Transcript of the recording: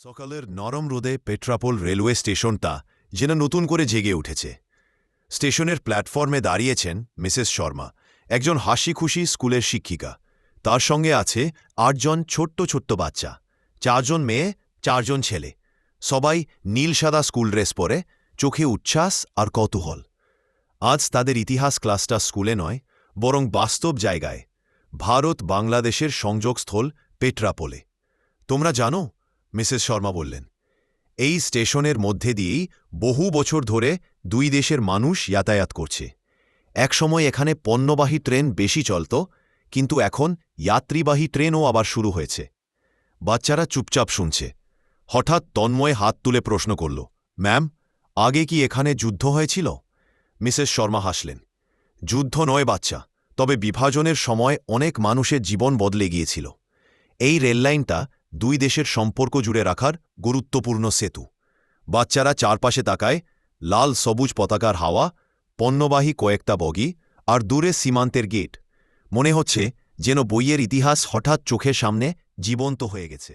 সকালের নরম রোদে পেট্রাপোল রেলওয়ে স্টেশনটা যেন নতুন করে জেগে উঠেছে। স্টেশনের প্ল্যাটফর্মে দাঁড়িয়েছেন মিসেস শর্মা, একজন হাসিখুশি স্কুলের শিক্ষিকা। তার সঙ্গে আছে ৮ জন ছোট্ট ছোট্ট বাচ্চা, ৪ জন মেয়ে, ৪ জন ছেলে। সবাই নীল সাদা স্কুল ড্রেস পরে, চোখে উচ্ছ্বাস আর কৌতূহল। আজ তাদের ইতিহাস ক্লাসটা স্কুলে নয়, বরং বাস্তব জায়গায়, ভারত বাংলাদেশের সংযোগস্থল পেট্রাপোলে। তোমরা জানো, মিসেস শর্মা বললেন, এই স্টেশনের মধ্যে দিয়েই বহু বছর ধরে দুই দেশের মানুষ যাতায়াত করছে। একসময় এখানে পণ্যবাহী ট্রেন বেশি চলত, কিন্তু এখন যাত্রীবাহী ট্রেনও আবার শুরু হয়েছে। বাচ্চারা চুপচাপ শুনছে। হঠাৎ তন্ময় হাত তুলে প্রশ্ন করল, ম্যাম, আগে কি এখানে যুদ্ধ হয়েছিল? মিসেস শর্মা হাসলেন। যুদ্ধ নয় বাচ্চা, তবে বিভাজনের সময় অনেক মানুষের জীবন বদলে গিয়েছিল। এই রেললাইনটা দুই দেশের সম্পর্ক জুড়ে রাখার গুরুত্বপূর্ণ সেতু। বাচ্চারা চারপাশে তাকায়, লাল সবুজ পতাকার হাওয়া, পণ্যবাহী কয়েকটা বগি আর দূরে সীমান্তের গেট। মনে হচ্ছে যেন বইয়ের ইতিহাস হঠাৎ চোখের সামনে জীবন্ত হয়ে গেছে।